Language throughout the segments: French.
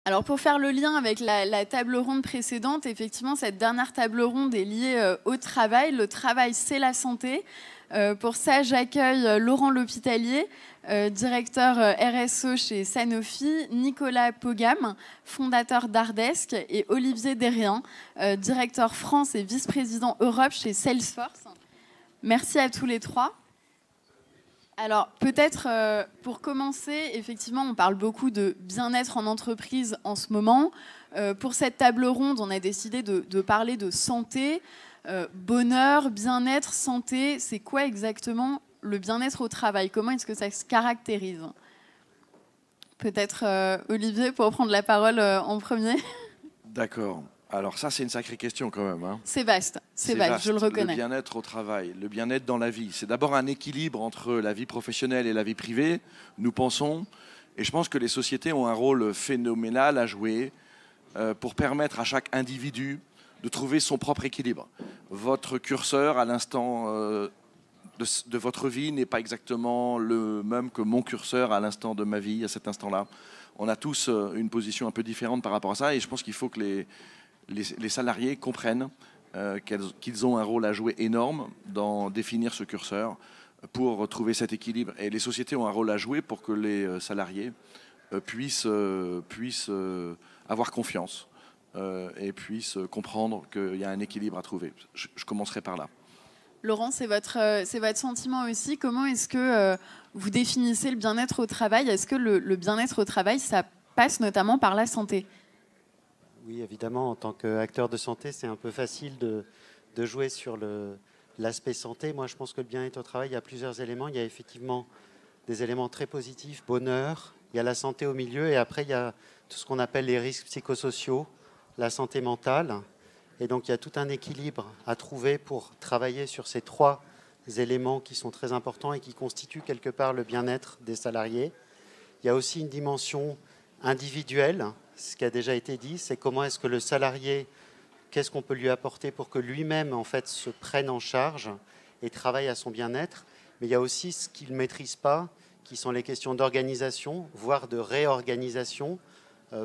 Alors pour faire le lien avec la table ronde précédente, effectivement, cette dernière table ronde est liée au travail. Le travail, c'est la santé. Pour ça, j'accueille Laurent L'Hospitalier, directeur RSE chez Sanofi, Nicolas Pogam, fondateur d'Ardesque, et Olivier Derrien, directeur France et vice-président Europe chez Salesforce. Merci à tous les trois. Alors, peut-être pour commencer, effectivement, on parle beaucoup de bien-être en entreprise en ce moment. Pour cette table ronde, on a décidé de parler de santé. Bonheur, bien-être, santé, c'est quoi exactement le bien-être au travail? Comment est-ce que ça se caractérise? Peut-être Olivier pour prendre la parole en premier. D'accord. Alors ça, c'est une sacrée question quand même. Hein. C'est vaste, je le reconnais. Le bien-être au travail, le bien-être dans la vie. C'est d'abord un équilibre entre la vie professionnelle et la vie privée, nous pensons. Et je pense que les sociétés ont un rôle phénoménal à jouer pour permettre à chaque individu de trouver son propre équilibre. Votre curseur, à l'instant de votre vie, n'est pas exactement le même que mon curseur à l'instant de ma vie, à cet instant-là. On a tous une position un peu différente par rapport à ça. Et je pense qu'il faut que les salariés comprennent qu'ils ont un rôle à jouer énorme dans définir ce curseur pour trouver cet équilibre. Et les sociétés ont un rôle à jouer pour que les salariés puissent avoir confiance et puissent comprendre qu'il y a un équilibre à trouver. Je commencerai par là. Laurent, c'est votre sentiment aussi. Comment est-ce que vous définissez le bien-être au travail? Est-ce que le bien-être au travail, ça passe notamment par la santé? Oui, évidemment, en tant qu'acteur de santé, c'est un peu facile de jouer sur l'aspect santé. Moi, je pense que le bien-être au travail, il y a plusieurs éléments. Il y a effectivement des éléments très positifs, bonheur, il y a la santé au milieu, et après, il y a tout ce qu'on appelle les risques psychosociaux, la santé mentale. Et donc, il y a tout un équilibre à trouver pour travailler sur ces trois éléments qui sont très importants et qui constituent quelque part le bien-être des salariés. Il y a aussi une dimension individuelle. Ce qui a déjà été dit, c'est comment est-ce que le salarié, qu'est-ce qu'on peut lui apporter pour que lui-même, en fait, se prenne en charge et travaille à son bien-être. Mais il y a aussi ce qu'il ne maîtrise pas, qui sont les questions d'organisation, voire de réorganisation,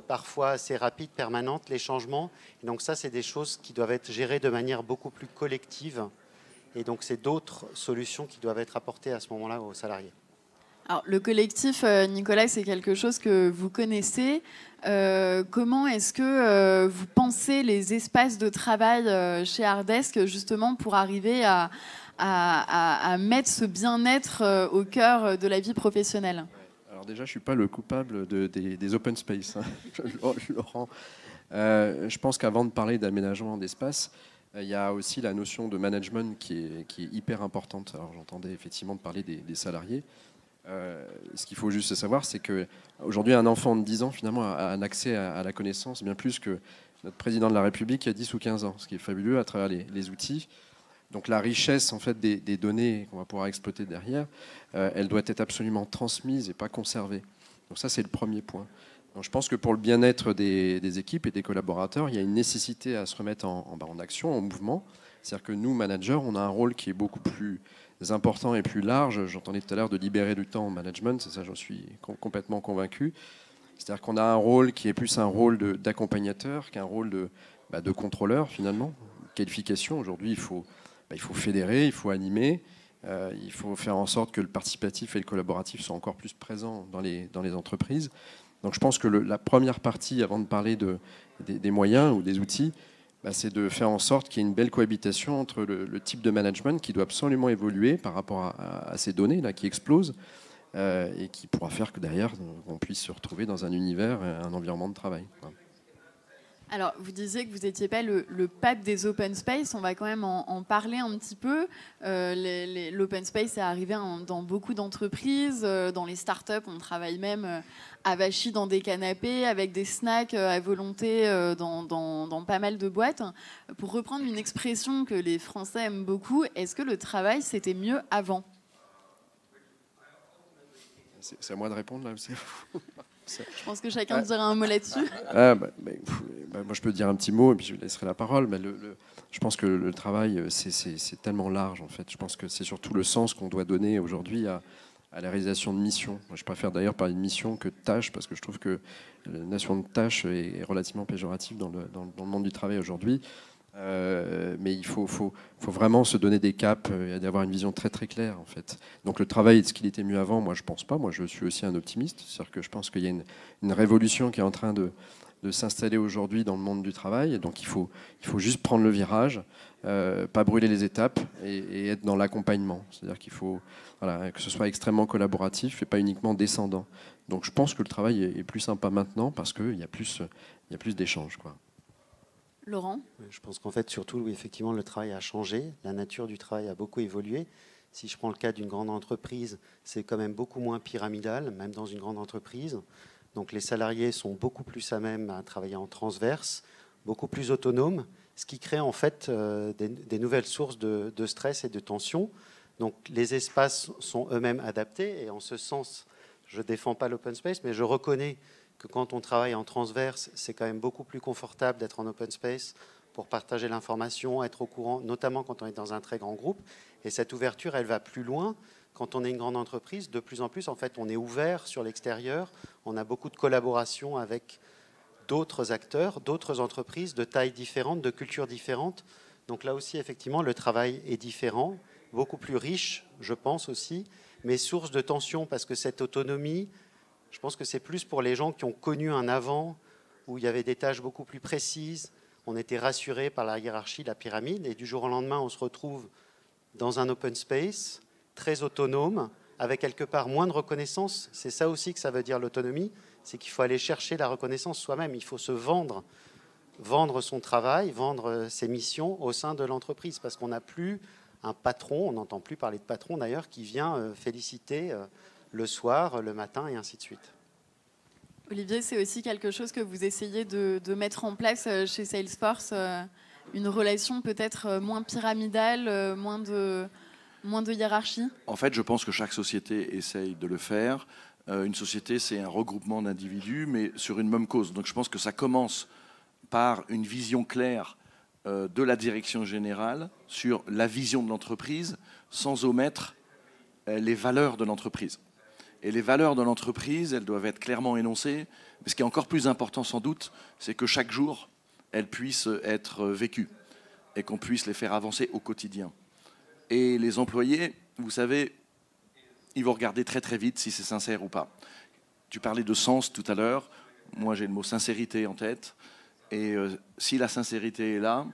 parfois assez rapides, permanentes, les changements. Et donc ça, c'est des choses qui doivent être gérées de manière beaucoup plus collective. Et donc, c'est d'autres solutions qui doivent être apportées à ce moment-là aux salariés. Alors, le collectif, Nicolas, c'est quelque chose que vous connaissez. Comment est-ce que vous pensez les espaces de travail chez Ardesque, justement, pour arriver à mettre ce bien-être au cœur de la vie professionnelle? Alors déjà, je ne suis pas le coupable des open space, hein, Laurent. Je pense qu'avant de parler d'aménagement d'espace, il y a aussi la notion de management qui est hyper importante. Alors j'entendais effectivement parler des salariés. Ce qu'il faut juste savoir, c'est qu'aujourd'hui, un enfant de 10 ans, finalement, a un accès à la connaissance bien plus que notre président de la République qui a 10 ou 15 ans, ce qui est fabuleux à travers les outils. Donc la richesse en fait, des données qu'on va pouvoir exploiter derrière, elle doit être absolument transmise et pas conservée. Donc ça, c'est le premier point. Donc, je pense que pour le bien-être des équipes et des collaborateurs, il y a une nécessité à se remettre en action, en mouvement. C'est-à-dire que nous, managers, on a un rôle qui est beaucoup plus important et plus large. J'entendais tout à l'heure de libérer du temps en management, c'est ça, j'en suis complètement convaincu. C'est-à-dire qu'on a un rôle qui est plus un rôle d'accompagnateur qu'un rôle de contrôleur, finalement. Qualification, aujourd'hui, il faut fédérer, il faut animer, il faut faire en sorte que le participatif et le collaboratif soient encore plus présents dans les entreprises. Donc je pense que la première partie, avant de parler des moyens ou des outils, c'est de faire en sorte qu'il y ait une belle cohabitation entre le type de management qui doit absolument évoluer par rapport à ces données là, qui explosent et qui pourra faire que derrière, on puisse se retrouver dans un univers, un environnement de travail. Alors, vous disiez que vous n'étiez pas le pape des open space. On va quand même en parler un petit peu. L'open space est arrivé dans beaucoup d'entreprises. Dans les startups, on travaille même avachis dans des canapés, avec des snacks à volonté dans pas mal de boîtes. Pour reprendre une expression que les Français aiment beaucoup, est-ce que le travail, c'était mieux avant? C'est à moi de répondre, là. Je pense que chacun dira un mot là-dessus. Moi, je peux dire un petit mot et puis je laisserai la parole. Mais je pense que le travail, c'est tellement large, en fait. Je pense que c'est surtout le sens qu'on doit donner aujourd'hui à à la réalisation de missions. Moi, je préfère d'ailleurs parler de mission que de tâches, parce que je trouve que la notion de tâche est relativement péjorative dans le monde du travail aujourd'hui. Mais il faut vraiment se donner des caps et d'avoir une vision très très claire en fait. Donc le travail, est-ce qu'il était mieux avant? Moi je pense pas, moi je suis aussi un optimiste, c'est-à-dire que je pense qu'il y a une révolution qui est en train de s'installer aujourd'hui dans le monde du travail, donc il faut juste prendre le virage, pas brûler les étapes et être dans l'accompagnement, c'est-à-dire qu'il faut que ce soit extrêmement collaboratif et pas uniquement descendant. Donc je pense que le travail est plus sympa maintenant parce qu'il y a plus d'échanges, quoi. Laurent? Je pense qu'en fait, surtout, oui, effectivement, le travail a changé. La nature du travail a beaucoup évolué. Si je prends le cas d'une grande entreprise, c'est quand même beaucoup moins pyramidal, même dans une grande entreprise. Donc les salariés sont beaucoup plus à même à travailler en transverse, beaucoup plus autonomes, ce qui crée en fait des nouvelles sources de stress et de tension. Donc les espaces sont eux-mêmes adaptés et en ce sens, je ne défends pas l'open space, mais je reconnais que quand on travaille en transverse, c'est quand même beaucoup plus confortable d'être en open space pour partager l'information, être au courant, notamment quand on est dans un très grand groupe. Et cette ouverture, elle va plus loin. Quand on est une grande entreprise, de plus en plus, en fait, on est ouvert sur l'extérieur. On a beaucoup de collaboration avec d'autres acteurs, d'autres entreprises de tailles différentes, de cultures différentes. Donc là aussi, effectivement, le travail est différent, beaucoup plus riche, je pense aussi, mais source de tension parce que cette autonomie, je pense que c'est plus pour les gens qui ont connu un avant où il y avait des tâches beaucoup plus précises, on était rassuré par la hiérarchie, la pyramide, et du jour au lendemain, on se retrouve dans un open space, très autonome, avec quelque part moins de reconnaissance. C'est ça aussi que ça veut dire l'autonomie, c'est qu'il faut aller chercher la reconnaissance soi-même, il faut se vendre son travail, vendre ses missions au sein de l'entreprise, parce qu'on n'a plus un patron, on n'entend plus parler de patron d'ailleurs, qui vient féliciter le soir, le matin et ainsi de suite. Olivier, c'est aussi quelque chose que vous essayez de mettre en place chez Salesforce, une relation peut-être moins pyramidale, moins de hiérarchie? En fait, je pense que chaque société essaye de le faire. Une société, c'est un regroupement d'individus, mais sur une même cause. Donc je pense que ça commence par une vision claire de la direction générale sur la vision de l'entreprise, sans omettre les valeurs de l'entreprise. Et les valeurs de l'entreprise, elles doivent être clairement énoncées. Mais ce qui est encore plus important sans doute, c'est que chaque jour, elles puissent être vécues et qu'on puisse les faire avancer au quotidien. Et les employés, vous savez, ils vont regarder très très vite si c'est sincère ou pas. Tu parlais de sens tout à l'heure. Moi, j'ai le mot sincérité en tête. Et si la sincérité est là,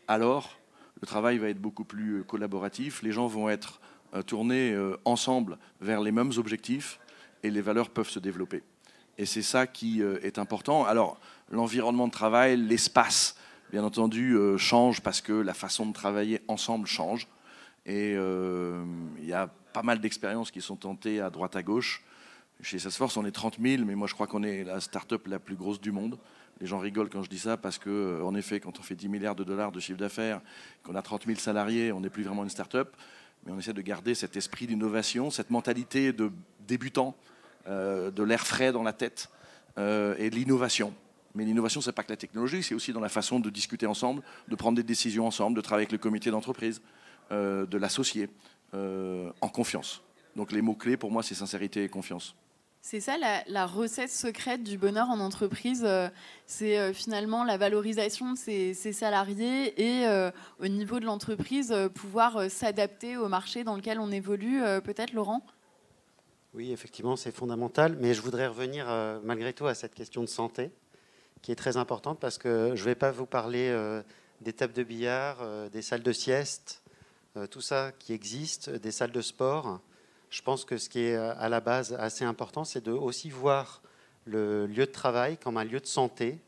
alors le travail va être beaucoup plus collaboratif. Les gens vont être tourner ensemble vers les mêmes objectifs et les valeurs peuvent se développer. Et c'est ça qui est important. Alors, l'environnement de travail, l'espace, bien entendu, change parce que la façon de travailler ensemble change. Et il y a pas mal d'expériences qui sont tentées à droite à gauche. Chez Salesforce, on est 30 000, mais moi je crois qu'on est la start-up la plus grosse du monde. Les gens rigolent quand je dis ça parce que, en effet, quand on fait 10 milliards de dollars de chiffre d'affaires, qu'on a 30 000 salariés, on n'est plus vraiment une start-up. Mais on essaie de garder cet esprit d'innovation, cette mentalité de débutant, de l'air frais dans la tête et de l'innovation. Mais l'innovation, ce n'est pas que la technologie, c'est aussi dans la façon de discuter ensemble, de prendre des décisions ensemble, de travailler avec le comité d'entreprise, de l'associer en confiance. Donc les mots-clés, pour moi, c'est sincérité et confiance. C'est ça la recette secrète du bonheur en entreprise, c'est finalement la valorisation de ses salariés et au niveau de l'entreprise, pouvoir s'adapter au marché dans lequel on évolue, peut-être Laurent? Oui, effectivement, c'est fondamental, mais je voudrais revenir malgré tout à cette question de santé, qui est très importante parce que je ne vais pas vous parler des tables de billard, des salles de sieste, tout ça qui existe, des salles de sport. Je pense que ce qui est à la base assez important, c'est de aussi voir le lieu de travail comme un lieu de santé,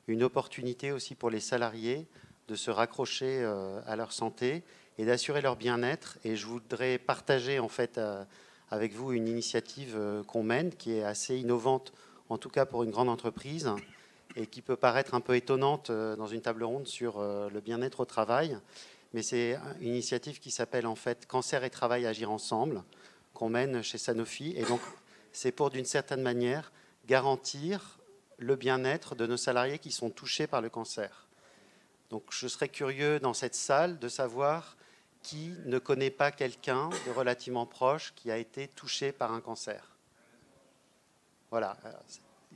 une opportunité aussi pour les salariés de se raccrocher à leur santé et d'assurer leur bien-être. Et je voudrais partager en fait avec vous une initiative qu'on mène, qui est assez innovante, en tout cas pour une grande entreprise, et qui peut paraître un peu étonnante dans une table ronde sur le bien-être au travail. Mais c'est une initiative qui s'appelle en fait Cancer et Travail Agir Ensemble, qu'on mène chez Sanofi. Et donc, c'est pour, d'une certaine manière, garantir le bien-être de nos salariés qui sont touchés par le cancer. Donc, je serais curieux dans cette salle de savoir qui ne connaît pas quelqu'un de relativement proche qui a été touché par un cancer? Voilà.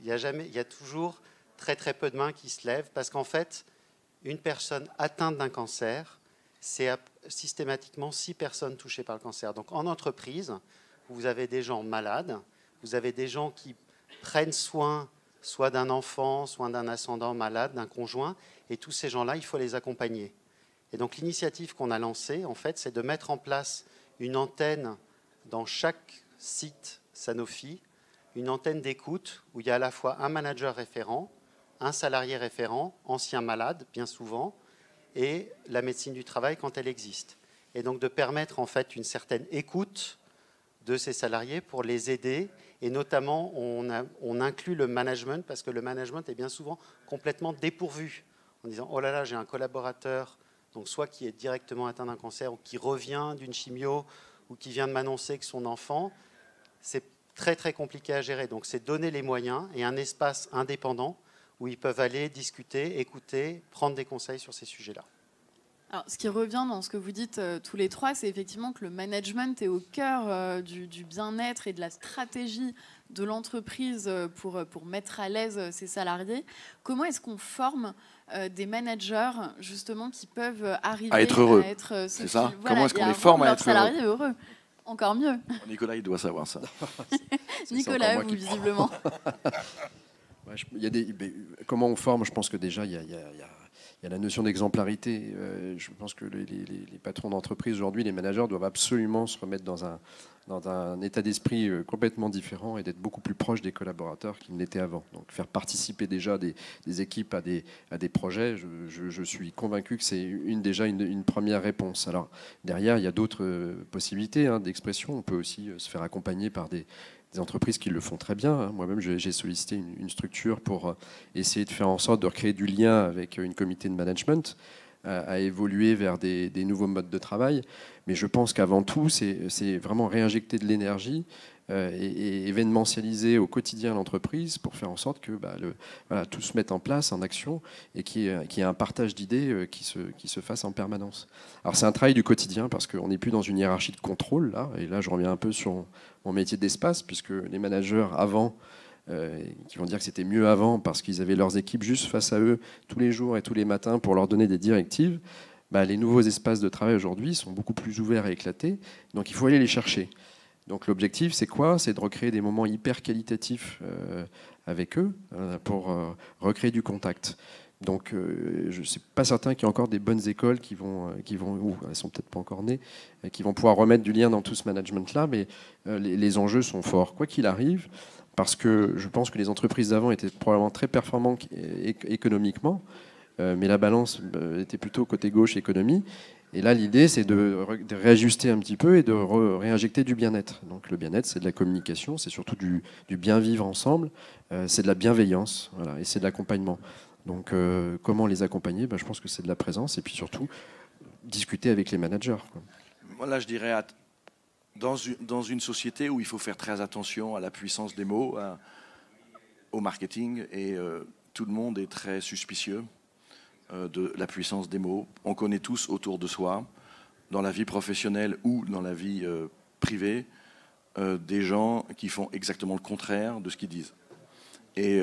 Il y a toujours très très peu de mains qui se lèvent parce qu'en fait, une personne atteinte d'un cancer, c'est systématiquement 6 personnes touchées par le cancer. Donc en entreprise, vous avez des gens malades, vous avez des gens qui prennent soin soit d'un enfant, soit d'un ascendant malade, d'un conjoint, et tous ces gens-là, il faut les accompagner. Et donc l'initiative qu'on a lancée, en fait, c'est de mettre en place une antenne dans chaque site Sanofi, une antenne d'écoute où il y a à la fois un manager référent, un salarié référent, ancien malade, bien souvent, et la médecine du travail quand elle existe. Et donc de permettre en fait une certaine écoute de ces salariés pour les aider. Et notamment, on inclut le management parce que le management est bien souvent complètement dépourvu en disant « Oh là là, j'ai un collaborateur, donc soit qui est directement atteint d'un cancer ou qui revient d'une chimio ou qui vient de m'annoncer que son enfant, c'est très très compliqué à gérer. » Donc c'est donner les moyens et un espace indépendant où ils peuvent aller discuter, écouter, prendre des conseils sur ces sujets-là. Alors, ce qui revient dans ce que vous dites tous les trois, c'est effectivement que le management est au cœur du bien-être et de la stratégie de l'entreprise pour mettre à l'aise ses salariés. Comment est-ce qu'on forme des managers justement qui peuvent arriver à être heureux? C'est ça. Voilà, comment est-ce qu'on les forme à être salariés heureux? Encore mieux. Nicolas, il doit savoir ça. Nicolas, vous, visiblement. Comment on forme? Je pense que déjà, il y a la notion d'exemplarité. Je pense que les patrons d'entreprise aujourd'hui, les managers, doivent absolument se remettre dans un état d'esprit complètement différent et d'être beaucoup plus proche des collaborateurs qu'ils n'étaient avant. Donc faire participer déjà des équipes à des projets, je suis convaincu que c'est déjà une première réponse. Alors derrière, il y a d'autres possibilités d'expression. On peut aussi se faire accompagner par des entreprises qui le font très bien. Moi-même, j'ai sollicité une structure pour essayer de faire en sorte de recréer du lien avec une comité de management, à évoluer vers des nouveaux modes de travail. Mais je pense qu'avant tout, c'est vraiment réinjecter de l'énergie et événementialiser au quotidien l'entreprise pour faire en sorte que tout se mette en place, en action, et qu'il y ait un partage d'idées qui se fasse en permanence. Alors c'est un travail du quotidien parce qu'on n'est plus dans une hiérarchie de contrôle, là, et là je reviens un peu sur mon métier d'espace, puisque les managers avant, qui vont dire que c'était mieux avant parce qu'ils avaient leurs équipes juste face à eux tous les jours et tous les matins pour leur donner des directives, les nouveaux espaces de travail aujourd'hui sont beaucoup plus ouverts et éclatés, donc il faut aller les chercher. Donc l'objectif, c'est quoi? C'est de recréer des moments hyper qualitatifs avec eux pour recréer du contact. Donc je ne suis pas certain qu'il y ait encore des bonnes écoles qui vont ou elles sont peut-être pas encore nées, qui vont pouvoir remettre du lien dans tout ce management-là, mais les enjeux sont forts, quoi qu'il arrive, parce que je pense que les entreprises d'avant étaient probablement très performantes économiquement, mais la balance était plutôt côté gauche économie. Et là, l'idée, c'est de réajuster un petit peu et de réinjecter du bien-être. Donc le bien-être, c'est de la communication, c'est surtout du bien vivre ensemble, c'est de la bienveillance, voilà, et c'est de l'accompagnement. Donc comment les accompagner? Je pense que c'est de la présence et puis surtout discuter avec les managers, quoi. Voilà, je dirais, dans une société où il faut faire très attention à la puissance des mots, au marketing, et tout le monde est très suspicieux de la puissance des mots. On connaît tous autour de soi, dans la vie professionnelle ou dans la vie privée, des gens qui font exactement le contraire de ce qu'ils disent. Et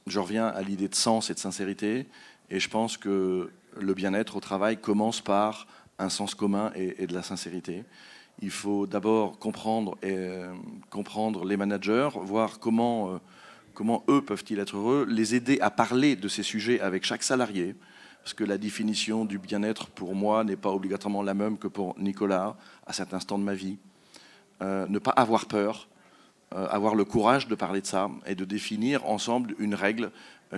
je reviens à l'idée de sens et de sincérité, et je pense que le bien-être au travail commence par un sens commun et de la sincérité. Il faut d'abord comprendre les managers, voir comment eux peuvent-ils être heureux, les aider à parler de ces sujets avec chaque salarié, parce que la définition du bien-être pour moi n'est pas obligatoirement la même que pour Nicolas à cet instant de ma vie. Ne pas avoir peur, avoir le courage de parler de ça et de définir ensemble une règle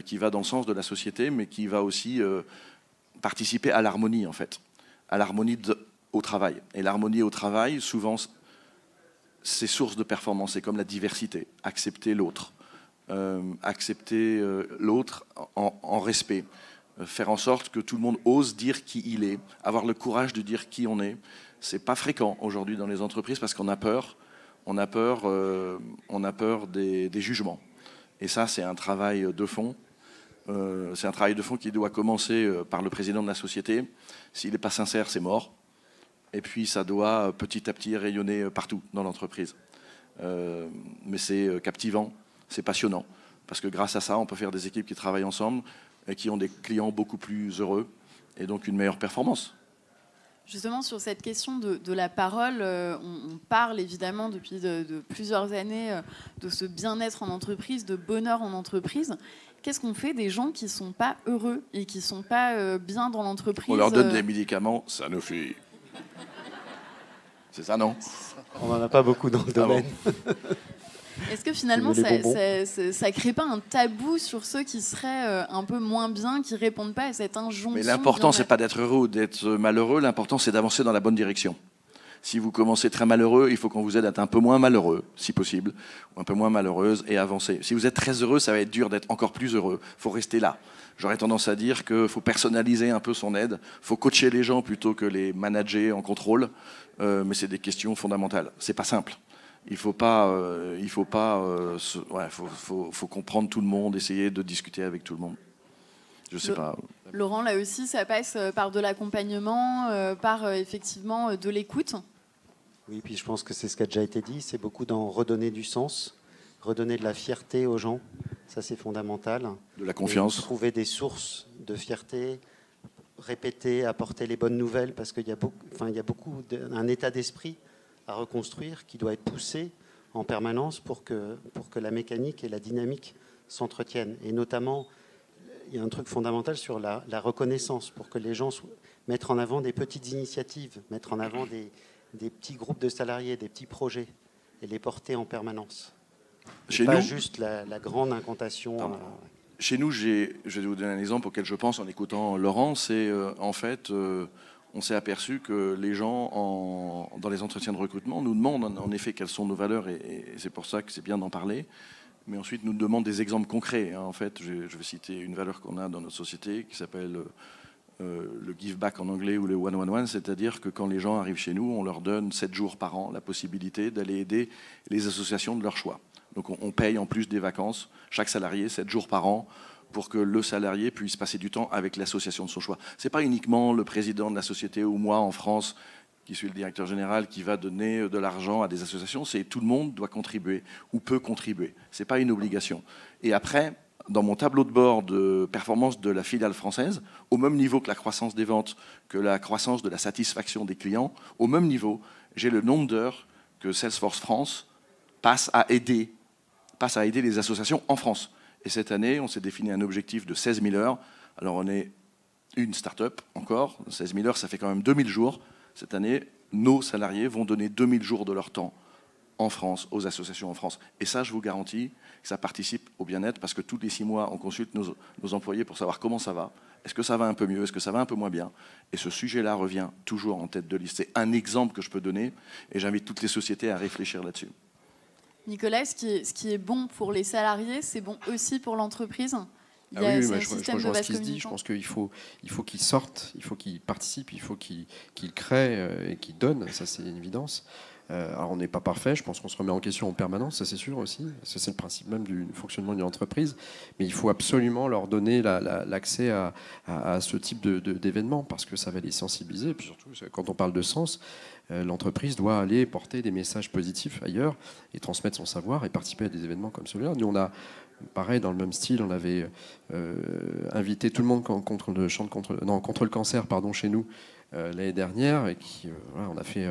qui va dans le sens de la société, mais qui va aussi participer à l'harmonie, en fait, à l'harmonie au travail. Et l'harmonie au travail, souvent, c'est source de performance, c'est comme la diversité, accepter l'autre. Accepter l'autre en respect, faire en sorte que tout le monde ose dire qui il est, avoir le courage de dire qui on est. C'est pas fréquent aujourd'hui dans les entreprises parce qu'on a peur, on a peur des jugements. Et ça, c'est un travail de fond C'est un travail de fond qui doit commencer par le président de la société. S'il n'est pas sincère, c'est mort. Et puis ça doit petit à petit rayonner partout dans l'entreprise. Mais c'est captivant, c'est passionnant. Parce que grâce à ça, on peut faire des équipes qui travaillent ensemble et qui ont des clients beaucoup plus heureux et donc une meilleure performance. Justement, sur cette question de la parole, on parle évidemment depuis de plusieurs années de ce bien-être en entreprise, de bonheur en entreprise. Qu'est-ce qu'on fait des gens qui ne sont pas heureux et qui ne sont pas bien dans l'entreprise? On leur donne des médicaments, ça nous fait... C'est ça, non? On n'en a pas beaucoup dans le domaine. Bon. Est-ce que finalement, ça ne crée pas un tabou sur ceux qui seraient un peu moins bien, qui ne répondent pas à cette injonction? Mais l'important, c'est pas d'être heureux ou d'être malheureux. L'important, c'est d'avancer dans la bonne direction. Si vous commencez très malheureux, il faut qu'on vous aide à être un peu moins malheureux, si possible, ou un peu moins malheureuse, et avancer. Si vous êtes très heureux, ça va être dur d'être encore plus heureux. Il faut rester là. J'aurais tendance à dire qu'il faut personnaliser un peu son aide. Il faut coacher les gens plutôt que les manager en contrôle. Mais c'est des questions fondamentales. C'est pas simple. Faut comprendre tout le monde, essayer de discuter avec tout le monde. Je sais pas. Laurent, là aussi, ça passe par de l'accompagnement, par effectivement de l'écoute. Oui, puis je pense que c'est ce qui a déjà été dit. C'est beaucoup d'en redonner du sens, redonner de la fierté aux gens. Ça, c'est fondamental. De la confiance. Et trouver des sources de fierté, répéter, apporter les bonnes nouvelles, parce qu'il y a beaucoup un état d'esprit à reconstruire qui doit être poussé en permanence pour que la mécanique et la dynamique s'entretiennent. Et notamment, il y a un truc fondamental sur la reconnaissance, pour que les gens mettent en avant des petites initiatives, mettre en avant des petits groupes de salariés, des petits projets, et les porter en permanence. Chez pas nous, juste la grande incantation. Chez nous, je vais vous donner un exemple auquel je pense en écoutant Laurent. C'est en fait, on s'est aperçu que les gens, dans les entretiens de recrutement, nous demandent en effet quelles sont nos valeurs, et c'est pour ça que c'est bien d'en parler. Mais ensuite, nous demandent des exemples concrets. En fait, je vais citer une valeur qu'on a dans notre société qui s'appelle le give back en anglais ou le 1-1-1, c'est-à-dire que quand les gens arrivent chez nous, on leur donne 7 jours par an la possibilité d'aller aider les associations de leur choix. Donc on paye en plus des vacances, chaque salarié, 7 jours par an, pour que le salarié puisse passer du temps avec l'association de son choix. Ce n'est pas uniquement le président de la société ou moi en France, qui suis le directeur général, qui va donner de l'argent à des associations. C'est tout le monde doit contribuer ou peut contribuer. Ce n'est pas une obligation. Et après, dans mon tableau de bord de performance de la filiale française, au même niveau que la croissance des ventes, que la croissance de la satisfaction des clients, au même niveau, j'ai le nombre d'heures que Salesforce France passe à aider les associations en France. Et cette année, on s'est défini un objectif de 16 000 heures. Alors on est une start-up encore. 16 000 heures, ça fait quand même 2000 jours. Cette année, nos salariés vont donner 2000 jours de leur temps en France, aux associations en France. Et ça, je vous garantis que ça participe au bien-être, parce que tous les 6 mois, on consulte nos employés pour savoir comment ça va. Est-ce que ça va un peu mieux? Est-ce que ça va un peu moins bien? Et ce sujet-là revient toujours en tête de liste. C'est un exemple que je peux donner, et j'invite toutes les sociétés à réfléchir là-dessus. Nicolas, ce qui est bon pour les salariés, c'est bon aussi pour l'entreprise? Oui, je rejoins ce qui se dit. Je pense qu'il faut qu'ils sortent, il faut qu'ils participent, il faut qu'ils créent et qu'ils donnent. Ça, c'est une évidence. Alors, on n'est pas parfait. Je pense qu'on se remet en question en permanence. Ça, c'est sûr aussi. Ça, c'est le principe même du fonctionnement d'une entreprise. Mais il faut absolument leur donner l'accès à ce type d'événements, parce que ça va les sensibiliser. Et puis surtout, quand on parle de sens, l'entreprise doit aller porter des messages positifs ailleurs et transmettre son savoir et participer à des événements comme celui-là. Nous, on a, pareil, dans le même style, on avait invité tout le monde contre le cancer, chez nous l'année dernière, et on a fait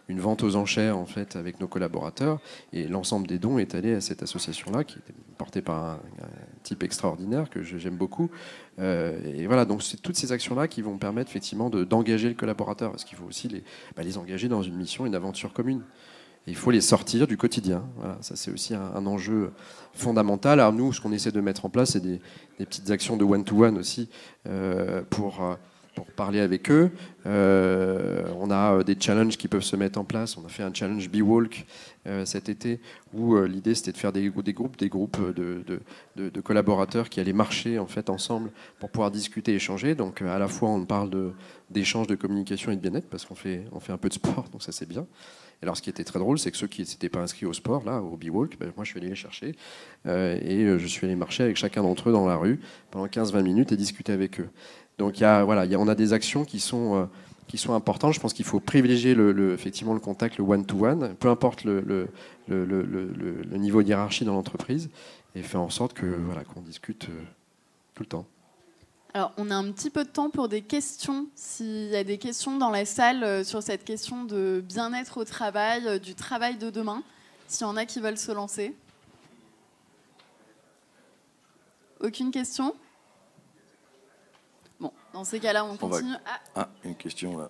une vente aux enchères en fait avec nos collaborateurs, et l'ensemble des dons est allé à cette association-là qui était portée par un type extraordinaire que j'aime beaucoup. Et voilà, donc c'est toutes ces actions-là qui vont permettre effectivement d'engager le collaborateur, parce qu'il faut aussi les engager dans une mission, une aventure commune. Et il faut les sortir du quotidien. Voilà, ça, c'est aussi un enjeu fondamental. Alors nous, ce qu'on essaie de mettre en place, c'est des petites actions de one-to-one aussi pour parler avec eux. On a des challenges qui peuvent se mettre en place. On a fait un challenge Be-Walk cet été, où l'idée c'était de faire des groupes de collaborateurs qui allaient marcher en fait ensemble pour pouvoir discuter, échanger. Donc à la fois on parle d'échange, de communication et de bien-être, parce qu'on fait un peu de sport, donc ça c'est bien. alors, ce qui était très drôle, c'est que ceux qui ne s'étaient pas inscrits au sport, là, au B-Walk, ben, moi, je suis allé les chercher et je suis allé marcher avec chacun d'entre eux dans la rue pendant 15-20 minutes et discuter avec eux. Donc, on a des actions qui sont importantes. Je pense qu'il faut privilégier effectivement le contact, le one-to-one, peu importe le niveau de hiérarchie dans l'entreprise, et faire en sorte qu'on discute tout le temps. Alors, on a un petit peu de temps pour des questions. S'il y a des questions dans la salle sur cette question de bien-être au travail, du travail de demain, s'il y en a qui veulent se lancer. Aucune question ? Bon, dans ces cas-là, on continue. Une question là.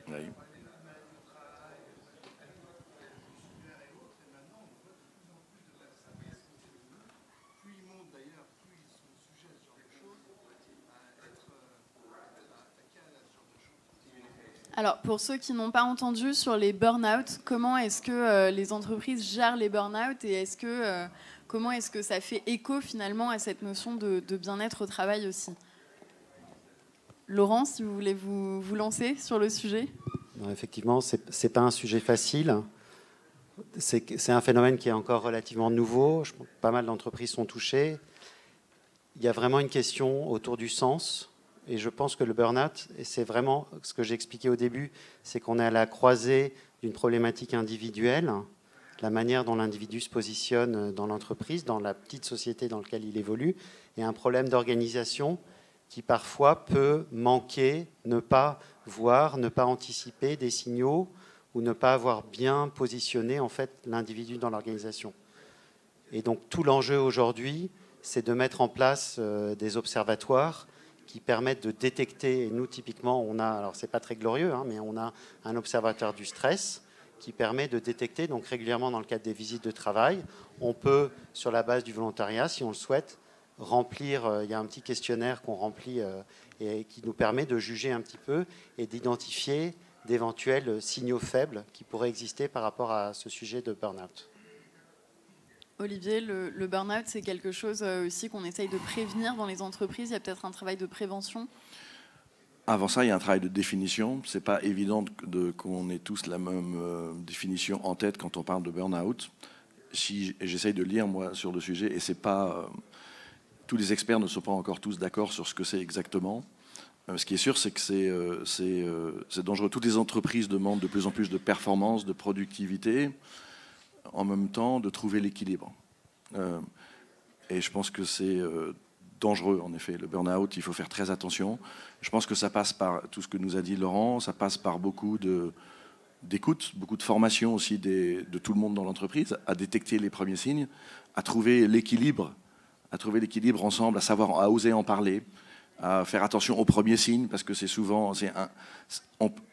Oui. Alors, pour ceux qui n'ont pas entendu sur les burn-out, comment est-ce que les entreprises gèrent les burn-out et comment est-ce que ça fait écho finalement à cette notion de bien-être au travail aussi ? Laurent, si vous voulez vous lancer sur le sujet. Non, effectivement, ce n'est pas un sujet facile. C'est un phénomène qui est encore relativement nouveau. Pas mal d'entreprises sont touchées. Il y a vraiment une question autour du sens. Et je pense que le burn-out, et c'est vraiment ce que j'ai expliqué au début, c'est qu'on est à la croisée d'une problématique individuelle, la manière dont l'individu se positionne dans l'entreprise, dans la petite société dans laquelle il évolue, et un problème d'organisation qui parfois peut manquer, ne pas voir, ne pas anticiper des signaux ou ne pas avoir bien positionné en fait, l'individu dans l'organisation. Et donc tout l'enjeu aujourd'hui, c'est de mettre en place des observatoires qui permettent de détecter, et nous typiquement on a, alors c'est pas très glorieux, mais on a un observatoire du stress qui permet de détecter, donc régulièrement dans le cadre des visites de travail, on peut, sur la base du volontariat, si on le souhaite, remplir, il y a un petit questionnaire qu'on remplit et qui nous permet de juger un petit peu et d'identifier d'éventuels signaux faibles qui pourraient exister par rapport à ce sujet de burn-out. Olivier, le burn-out, c'est quelque chose aussi qu'on essaye de prévenir dans les entreprises. Il y a peut-être un travail de prévention. Avant ça, il y a un travail de définition. Ce n'est pas évident qu'on ait tous la même définition en tête quand on parle de burn-out. Si j'essaye de lire, moi, sur le sujet, et c'est pas... tous les experts ne sont pas encore tous d'accord sur ce que c'est exactement. Ce qui est sûr, c'est que c'est dangereux. Toutes les entreprises demandent de plus en plus de performance, de productivité, en même temps de trouver l'équilibre. Et je pense que c'est dangereux, en effet. Le burn-out, il faut faire très attention. Je pense que ça passe par tout ce que nous a dit Laurent, ça passe par beaucoup d'écoute, beaucoup de formation aussi de tout le monde dans l'entreprise, à détecter les premiers signes, à trouver l'équilibre ensemble, à oser en parler, à faire attention aux premiers signes, parce que c'est souvent...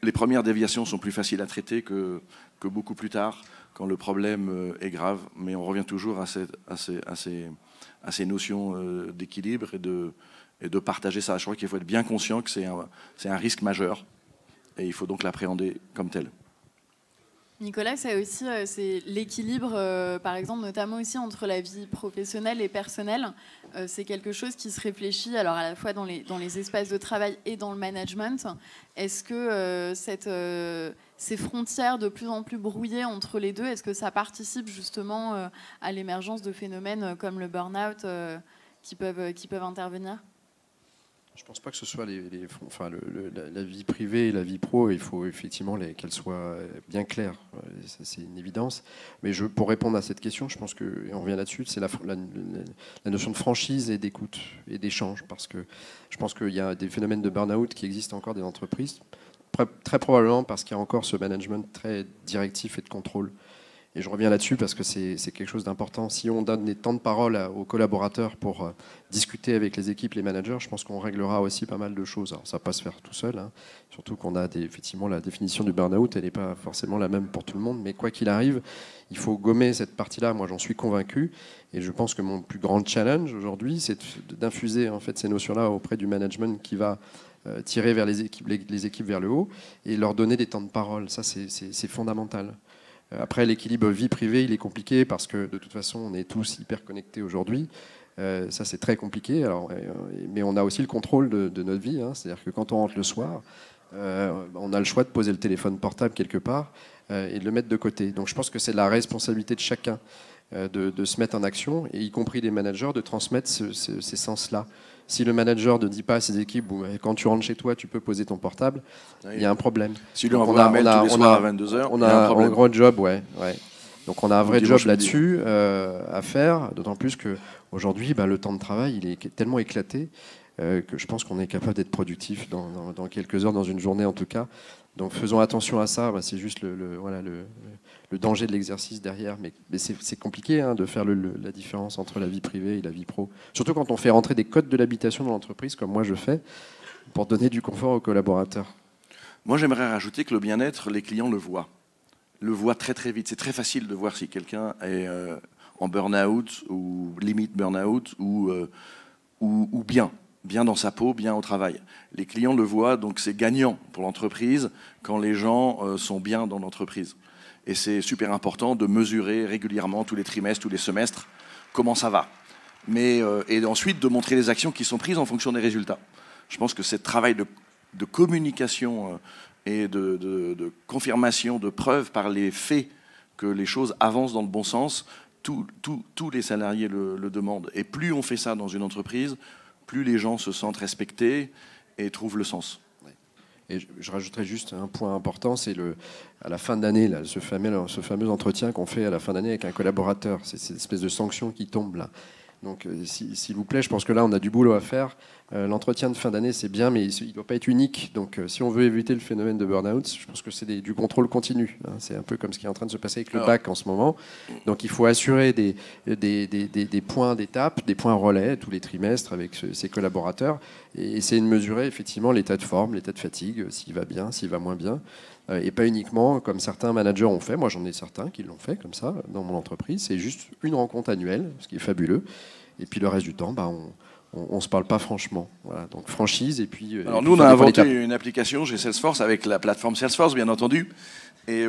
les premières déviations sont plus faciles à traiter que beaucoup plus tard, quand le problème est grave, mais on revient toujours à ces notions d'équilibre et de partager ça. Je crois qu'il faut être bien conscient que c'est un risque majeur, et il faut donc l'appréhender comme tel. Nicolas, c'est aussi c'est l'équilibre, par exemple, notamment aussi entre la vie professionnelle et personnelle. C'est quelque chose qui se réfléchit alors à la fois dans les espaces de travail et dans le management. Est-ce que ces frontières de plus en plus brouillées entre les deux, est-ce que ça participe justement à l'émergence de phénomènes comme le burn-out qui peuvent intervenir ? Je ne pense pas que ce soit la vie privée et la vie pro, il faut effectivement qu'elles soient bien claires. Ça, c'est une évidence. Mais pour répondre à cette question, je pense et on revient là-dessus, c'est la notion de franchise et d'écoute et d'échange. Parce que je pense qu'il y a des phénomènes de burn-out qui existent encore dans des entreprises, très probablement parce qu'il y a encore ce management très directif et de contrôle. Et je reviens là-dessus parce que c'est quelque chose d'important. Si on donne des temps de parole aux collaborateurs pour discuter avec les équipes, les managers, je pense qu'on réglera aussi pas mal de choses. Alors, ça ne va pas se faire tout seul, surtout qu'on a effectivement la définition du burn-out, elle n'est pas forcément la même pour tout le monde, mais quoi qu'il arrive, il faut gommer cette partie-là. Moi, j'en suis convaincu, et je pense que mon plus grand challenge aujourd'hui, c'est d'infuser en fait ces notions-là auprès du management qui va tirer vers les équipes vers le haut et leur donner des temps de parole. Ça, c'est fondamental. Après, l'équilibre vie privée, il est compliqué parce que de toute façon, on est tous hyper connectés aujourd'hui. Ça, c'est très compliqué. Alors, mais on a aussi le contrôle de notre vie. Hein. C'est-à-dire que quand on rentre le soir, on a le choix de poser le téléphone portable quelque part et de le mettre de côté. Donc je pense que c'est la responsabilité de chacun de se mettre en action, et y compris des managers, de transmettre ces sens-là. Si le manager ne dit pas à ses équipes, quand tu rentres chez toi, tu peux poser ton portable, il y a un problème. Si lui envoie un mail tous les soirs à 22h, on a un gros job, ouais. Donc on a un vrai job là-dessus à faire, d'autant plus qu'aujourd'hui, le temps de travail, il est tellement éclaté que je pense qu'on est capable d'être productif dans quelques heures, dans une journée en tout cas. Donc faisons attention à ça, c'est juste le danger de l'exercice derrière. Mais c'est compliqué de faire la différence entre la vie privée et la vie pro. Surtout quand on fait rentrer des codes de l'habitation dans l'entreprise, comme moi je fais, pour donner du confort aux collaborateurs. Moi j'aimerais rajouter que le bien-être, les clients le voient très très vite. C'est très facile de voir si quelqu'un est en burn-out ou limite burn-out ou bien dans sa peau, bien au travail. Les clients le voient, donc c'est gagnant pour l'entreprise quand les gens sont bien dans l'entreprise. Et c'est super important de mesurer régulièrement, tous les trimestres, tous les semestres, comment ça va. Et ensuite de montrer les actions qui sont prises en fonction des résultats. Je pense que ce travail de communication et de confirmation, de preuve par les faits que les choses avancent dans le bon sens, tous les salariés le demandent. Et plus on fait ça dans une entreprise, plus les gens se sentent respectés et trouvent le sens. Et je rajouterais juste un point important, c'est à la fin d'année, ce fameux entretien qu'on fait à la fin d'année avec un collaborateur. C'est cette espèce de sanction qui tombe là. Donc, s'il vous plaît, je pense que là, on a du boulot à faire. L'entretien de fin d'année, c'est bien, mais il ne doit pas être unique. Donc, si on veut éviter le phénomène de burn-out, je pense que c'est du contrôle continu. C'est un peu comme ce qui est en train de se passer avec le bac en ce moment. Donc, il faut assurer des points d'étape, des points relais tous les trimestres avec ses collaborateurs et essayer de mesurer effectivement l'état de forme, l'état de fatigue, s'il va bien, s'il va moins bien. Et pas uniquement comme certains managers ont fait. Moi, j'en ai certains qui l'ont fait comme ça dans mon entreprise. C'est juste une rencontre annuelle, ce qui est fabuleux. Et puis le reste du temps, on se parle pas franchement. Voilà, donc franchise et puis. Alors nous, on a inventé une application chez Salesforce avec la plateforme Salesforce, bien entendu, et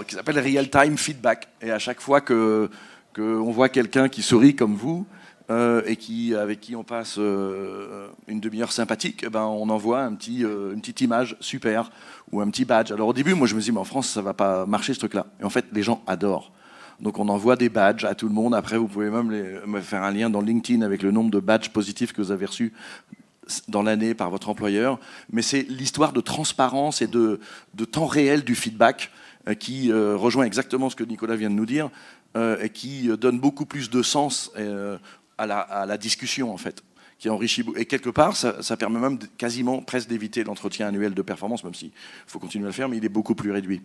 qui s'appelle Real Time Feedback. Et à chaque fois que on voit quelqu'un qui sourit comme vous et avec qui on passe une demi-heure sympathique, on envoie une petite image super ou un petit badge. Alors au début, moi je me dis mais en France ça va pas marcher ce truc-là. Et en fait, les gens adorent. Donc on envoie des badges à tout le monde. Après, vous pouvez même me faire un lien dans LinkedIn avec le nombre de badges positifs que vous avez reçus dans l'année par votre employeur. Mais c'est l'histoire de transparence et de temps réel du feedback qui rejoint exactement ce que Nicolas vient de nous dire et qui donne beaucoup plus de sens à la discussion, en fait, qui enrichit. Et quelque part, ça permet même quasiment presque d'éviter l'entretien annuel de performance, même s'il faut continuer à le faire, mais il est beaucoup plus réduit.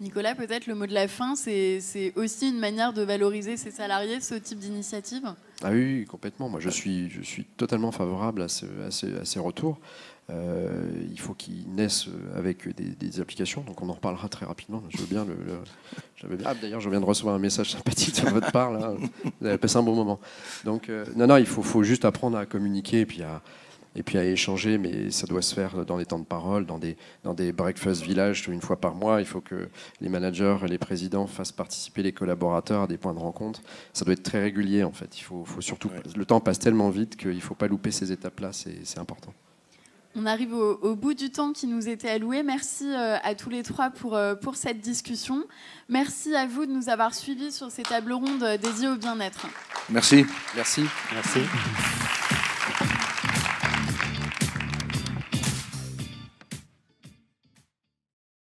Nicolas, peut-être le mot de la fin, c'est aussi une manière de valoriser ses salariés, ce type d'initiative ? Ah oui, complètement. Moi, je suis totalement favorable à ces retours. Il faut qu'ils naissent avec des applications, donc on en reparlera très rapidement. Je veux bien d'ailleurs, je viens de recevoir un message sympathique de votre part. Là. Vous avez passé un bon moment. Donc, non, il faut juste apprendre à communiquer et puis à échanger, mais ça doit se faire dans les temps de parole, dans des breakfast villages une fois par mois. Il faut que les managers et les présidents fassent participer les collaborateurs à des points de rencontre. Ça doit être très régulier, en fait. Il faut surtout. Le temps passe tellement vite qu'il ne faut pas louper ces étapes-là, c'est important. On arrive au bout du temps qui nous était alloué. Merci à tous les trois pour cette discussion. Merci à vous de nous avoir suivis sur ces tables rondes dédiées au bien-être. Merci. Merci. Merci.